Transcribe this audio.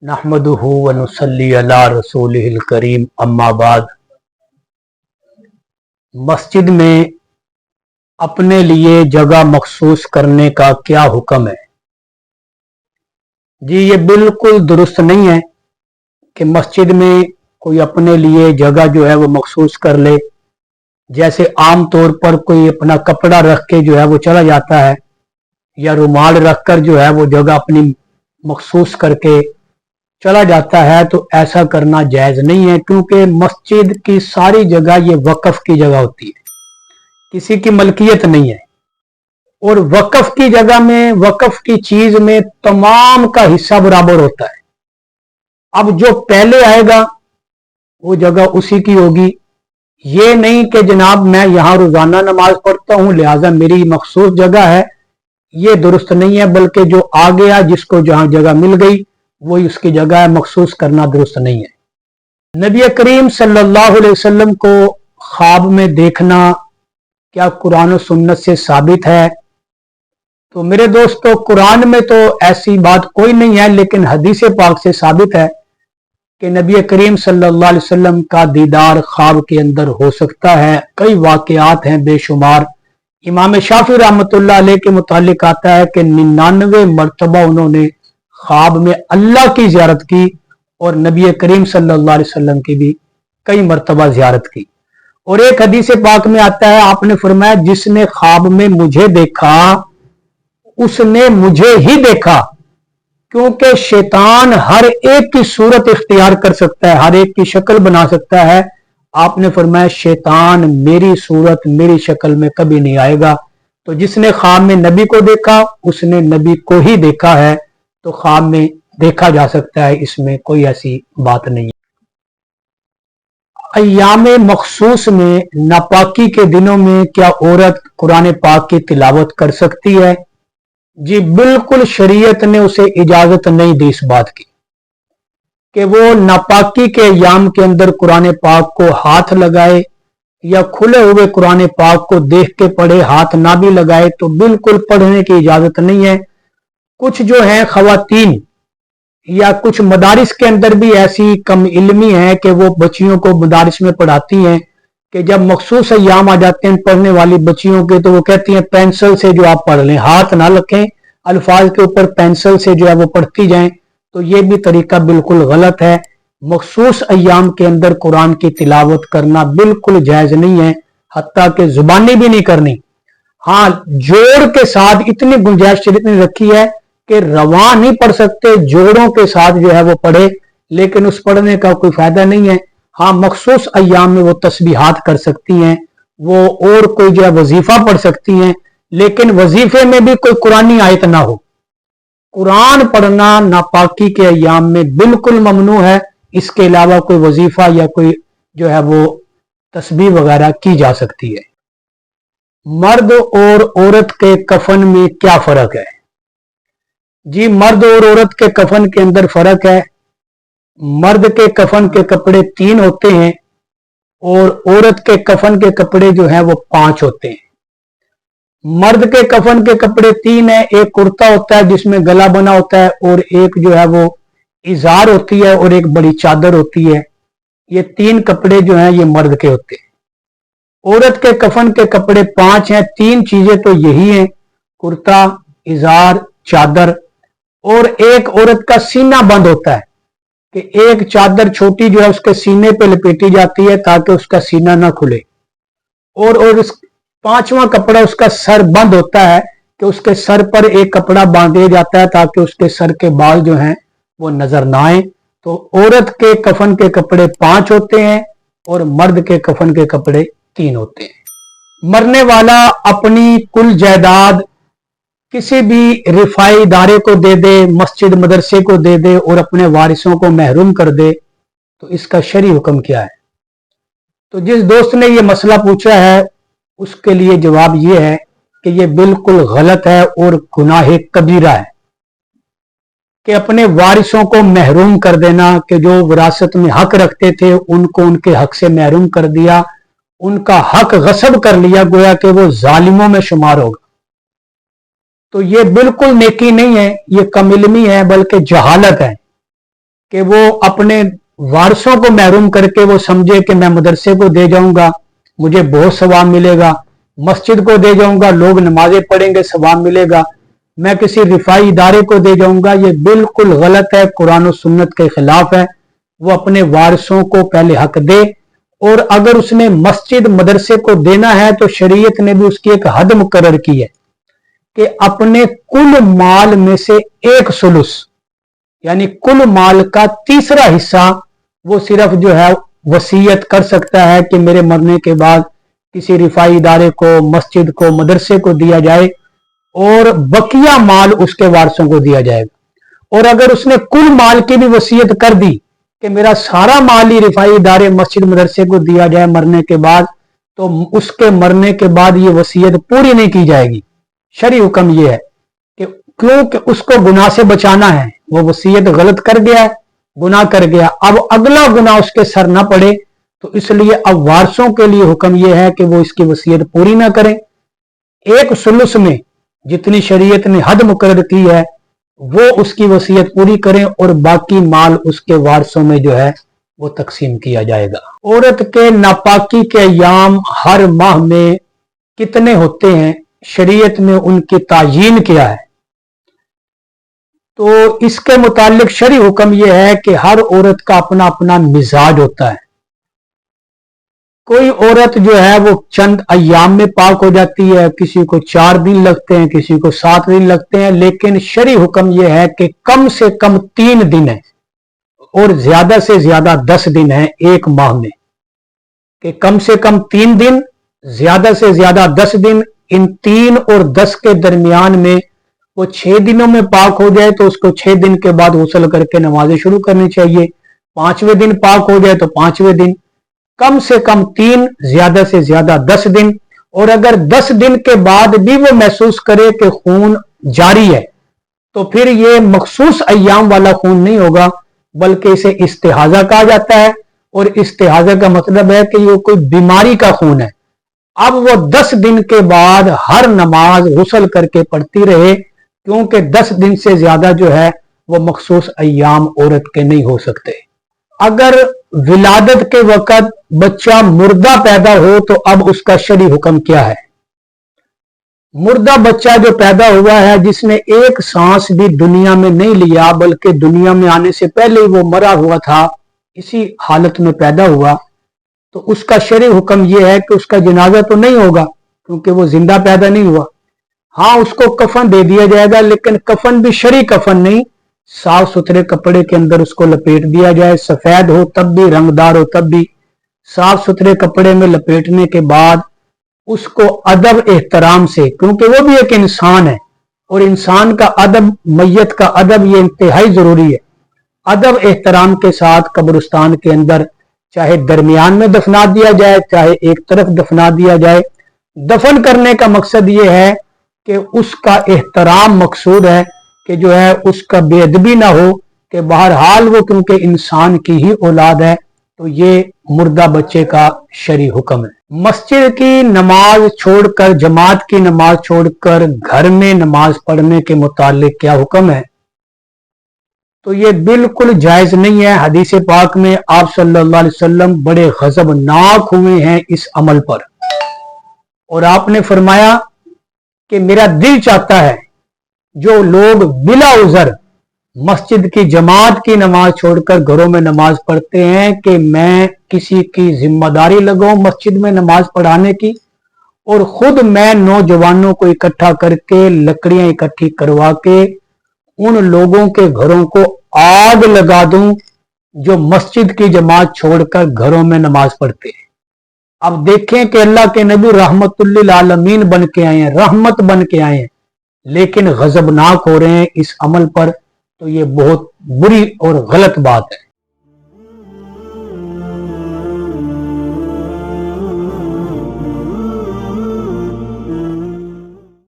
नहमदुहु व नुसल्ली अला रसूलिहिल करीम अम्मा बाद। मस्जिद में अपने लिए जगह मखसूस करने का क्या हुक्म है? जी, ये बिल्कुल दुरुस्त नहीं है कि मस्जिद में कोई अपने लिए जगह जो है वो मखसूस कर ले। जैसे आम तौर पर कोई अपना कपड़ा रख के जो है वो चला जाता है, या रुमाल रख कर जो है वो जगह अपनी मखसूस करके चला जाता है, तो ऐसा करना जायज नहीं है, क्योंकि मस्जिद की सारी जगह ये वक्फ की जगह होती है, किसी की मलकियत नहीं है। और वक्फ की जगह में, वक्फ की चीज में तमाम का हिस्सा बराबर होता है। अब जो पहले आएगा वो जगह उसी की होगी। ये नहीं कि जनाब मैं यहां रोजाना नमाज पढ़ता हूं लिहाजा मेरी मखसूस जगह है, ये दुरुस्त नहीं है। बल्कि जो आ गया, जिसको जहां जगह मिल गई वही उसकी जगह है, मखसूस करना दुरुस्त नहीं है। नबी करीम सल्लल्लाहु अलैहि वसल्लम को ख्वाब में देखना क्या कुरान और सुन्नत से साबित है? तो मेरे दोस्तों, कुरान में तो ऐसी बात कोई नहीं है, लेकिन हदीस पाक से साबित है कि नबी करीम सल्लल्लाहु अलैहि वसल्लम का दीदार ख्वाब के अंदर हो सकता है। कई वाकयात हैं बेशुमार। इमाम शाफी रहमतुल्लाह अलैह के मुतालिक आता है कि 99 मरतबा उन्होंने ख्वाब में अल्लाह की ज़ियारत की, और नबी करीम सल्लल्लाहु अलैहि वसल्लम की भी कई मरतबा ज़ियारत की। और एक हदीस पाक में आता है, आपने फरमाया जिसने ख्वाब में मुझे देखा उसने मुझे ही देखा, क्योंकि शैतान हर एक की सूरत इख्तियार कर सकता है, हर एक की शक्ल बना सकता है। आपने फरमाया शैतान मेरी सूरत, मेरी शक्ल में कभी नहीं आएगा। तो जिसने ख्वाब में नबी को देखा उसने नबी को ही देखा है, तो ख्वाब में देखा जा सकता है, इसमें कोई ऐसी बात नहीं है। अय्याम मखसूस में नापाकी के दिनों में क्या औरत कुरान पाक की तिलावत कर सकती है? जी बिल्कुल, शरीयत ने उसे इजाजत नहीं दी इस बात की कि वो नापाकी के अय्याम के अंदर कुरान पाक को हाथ लगाए या खुले हुए कुरान पाक को देख के पढ़े, हाथ ना भी लगाए तो बिल्कुल पढ़ने की इजाजत नहीं है। कुछ जो है खवातीन या कुछ मदारिस के अंदर भी ऐसी कम इल्मी है कि वो बच्चियों को मदारिस में पढ़ाती हैं कि जब मखसूस अय्याम आ जाते हैं पढ़ने वाली बच्चियों के, तो वो कहती हैं पेंसिल से जो आप पढ़ लें, हाथ ना रखें, अल्फाज के ऊपर पेंसिल से जो है वो पढ़ती जाएं। तो ये भी तरीका बिल्कुल गलत है। मखसूस अय्याम के अंदर कुरान की तिलावत करना बिल्कुल जायज नहीं है, हत्ता कि जुबानी भी नहीं करनी। हाँ, जोड़ के साथ इतनी गुंजाइश शरीयत ने रखी है कि रवां नहीं पढ़ सकते, जोड़ों के साथ जो है वो पढ़े, लेकिन उस पढ़ने का कोई फायदा नहीं है। हाँ, मखसूस अय्याम में वो तस्बीहात कर सकती हैं, वो और कोई जो है वजीफा पढ़ सकती हैं, लेकिन वजीफे में भी कोई कुरानी आयत ना हो। कुरान पढ़ना नापाकी के अय्याम में बिल्कुल ममनू है। इसके अलावा कोई वजीफा या कोई जो है वो तस्बीह वगैरह की जा सकती है। मर्द और औरत के कफन में क्या फर्क है? जी, मर्द और औरत के कफन के अंदर फर्क है। मर्द के कफन के कपड़े 3 होते हैं और औरत के कफन के कपड़े जो हैं वो 5 होते हैं। मर्द के कफन के कपड़े 3 है, एक कुर्ता होता है जिसमें गला बना होता है, और एक जो है वो इजार होती है, और एक बड़ी चादर होती है। ये 3 कपड़े जो हैं ये मर्द के होते हैं। औरत के कफन के कपड़े 5 हैं। 3 चीजें तो यही हैं, कुर्ता, इजार, चादर। और एक औरत का सीना बंद होता है कि एक चादर छोटी जो है उसके सीने पे लपेटी जाती है ताकि उसका सीना ना खुले। और इस 5वां कपड़ा उसका सर बंद होता है कि उसके सर पर एक कपड़ा बांध दिया जाता है ताकि उसके सर के बाल जो हैं वो नजर ना आए। तो औरत के कफन के कपड़े 5 होते हैं और मर्द के कफन के कपड़े 3 होते हैं। मरने वाला अपनी कुल जायदाद किसी भी रिफाई इदारे को दे दे, मस्जिद मदरसे को दे दे और अपने वारिसों को महरूम कर दे, तो इसका शरई हुक्म क्या है? तो जिस दोस्त ने ये मसला पूछा है उसके लिए जवाब ये है कि ये बिल्कुल गलत है और गुनाह कबीरा है कि अपने वारिसों को महरूम कर देना, कि जो विरासत में हक रखते थे उनको उनके हक से महरूम कर दिया, उनका हक गसब कर लिया, गोया कि वो जालिमों में शुमार होगा। तो ये बिल्कुल नेकी नहीं है, ये कम इल्मी है, बल्कि जहालत है। कि वो अपने वारसों को महरूम करके वो समझे कि मैं मदरसे को दे जाऊंगा मुझे बहुत सवाब मिलेगा, मस्जिद को दे जाऊंगा लोग नमाजें पढ़ेंगे सवाब मिलेगा, मैं किसी रिफाई इदारे को दे जाऊंगा, ये बिल्कुल गलत है, कुरान और सुन्नत के खिलाफ है। वो अपने वारसों को पहले हक दे, और अगर उसने मस्जिद मदरसे को देना है तो शरीयत ने भी उसकी एक हद मुकर्रर की है कि अपने कुल माल में से 1/3 यानी कुल माल का 3रा हिस्सा वो सिर्फ जो है वसीयत कर सकता है कि मेरे मरने के बाद किसी रिफाई इदारे को, मस्जिद को, मदरसे को दिया जाए, और बकिया माल उसके वारसों को दिया जाएगा। और अगर उसने कुल माल की भी वसीयत कर दी कि मेरा सारा माल ही रिफाई इदारे, मस्जिद, मदरसे को दिया जाए मरने के बाद, तो उसके मरने के बाद ये वसीयत पूरी नहीं की जाएगी। शरई हुक्म ये है कि क्योंकि उसको गुनाह से बचाना है, वो वसीयत गलत कर गया है, गुनाह कर गया, अब अगला गुनाह उसके सर ना पड़े, तो इसलिए अब वारसों के लिए हुक्म यह है कि वो इसकी वसीयत पूरी ना करें। 1/3 में जितनी शरीयत ने हद मुकर्रर की है वो उसकी वसीयत पूरी करें, और बाकी माल उसके वारसों में जो है वो तकसीम किया जाएगा। औरत के नापाकी के अय्याम हर माह में कितने होते हैं, शरीयत में उनकी तायीन क्या है? तो इसके मुतालिक शरई हुक्म यह है कि हर औरत का अपना अपना मिजाज होता है। कोई औरत जो है वो चंद अय्याम में पाक हो जाती है, किसी को 4 दिन लगते हैं, किसी को 7 दिन लगते हैं, लेकिन शरई हुक्म यह है कि कम से कम 3 दिन है और ज्यादा से ज्यादा 10 दिन है एक माह में, कि कम से कम 3 दिन, ज्यादा से ज्यादा 10 दिन। इन 3 और 10 के दरमियान में वो 6 दिनों में पाक हो जाए तो उसको 6 दिन के बाद गुस्ल करके नमाजें शुरू करनी चाहिए। 5वें दिन पाक हो जाए तो 5वें दिन, कम से कम 3, ज्यादा से ज्यादा 10 दिन। और अगर 10 दिन के बाद भी वो महसूस करे कि खून जारी है तो फिर ये मखसूस अय्याम वाला खून नहीं होगा, बल्कि इसे इस्तिहाजा कहा जाता है। और इस्तिहाजा का मतलब है कि ये कोई बीमारी का खून है। अब वो 10 दिन के बाद हर नमाज गुस्ल करके पढ़ती रहे, क्योंकि 10 दिन से ज्यादा जो है वो मखसूस अय्याम औरत के नहीं हो सकते। अगर विलादत के वक्त बच्चा मुर्दा पैदा हो तो अब उसका शरई हुक्म क्या है? मुर्दा बच्चा जो पैदा हुआ है, जिसने एक सांस भी दुनिया में नहीं लिया, बल्कि दुनिया में आने से पहले ही वो मरा हुआ था, इसी हालत में पैदा हुआ, तो उसका शरई हुक्म यह है कि उसका जनाजा तो नहीं होगा, क्योंकि वो जिंदा पैदा नहीं हुआ। हाँ, उसको कफन दे दिया जाएगा, लेकिन कफन भी शरई कफन नहीं, साफ सुथरे कपड़े के अंदर उसको लपेट दिया जाए, सफेद हो तब भी, रंगदार हो तब भी, साफ सुथरे कपड़े में लपेटने के बाद उसको अदब एहतराम से, क्योंकि वो भी एक इंसान है और इंसान का अदब, मैयत का अदब, ये इंतहाई जरूरी है। अदब एहतराम के साथ कब्रिस्तान के अंदर चाहे दरमियान में दफना दिया जाए, चाहे एक तरफ दफना दिया जाए। दफन करने का मकसद ये है कि उसका एहतराम मकसूद है कि जो है उसका बेअदबी ना हो, कि बहरहाल वो क्योंकि इंसान की ही औलाद है, तो ये मुर्दा बच्चे का शरई हुक्म है। मस्जिद की नमाज छोड़कर, जमात की नमाज छोड़कर घर में नमाज पढ़ने के मुतालिक क्या हुक्म है? तो ये बिल्कुल जायज नहीं है। हदीस पाक में आप सल्लल्लाहु अलैहि वसल्लम बड़े गजबनाक हुए हैं इस अमल पर, और आपने फरमाया कि मेरा दिल चाहता है जो लोग बिला उज़र मस्जिद की जमात की नमाज छोड़कर घरों में नमाज पढ़ते हैं, कि मैं किसी की जिम्मेदारी लगाऊं मस्जिद में नमाज पढ़ाने की, और खुद मैं नौजवानों को इकट्ठा करके लकड़ियां इकट्ठी करवा के उन लोगों के घरों को आग लगा दूं जो मस्जिद की जमात छोड़कर घरों में नमाज पढ़ते हैं। अब देखें कि अल्लाह के नबी रहमतुल्लिल आलमीन बन के आए हैं, रहमत बन के आए हैं, लेकिन गजबनाक हो रहे हैं इस अमल पर। तो ये बहुत बुरी और गलत बात है।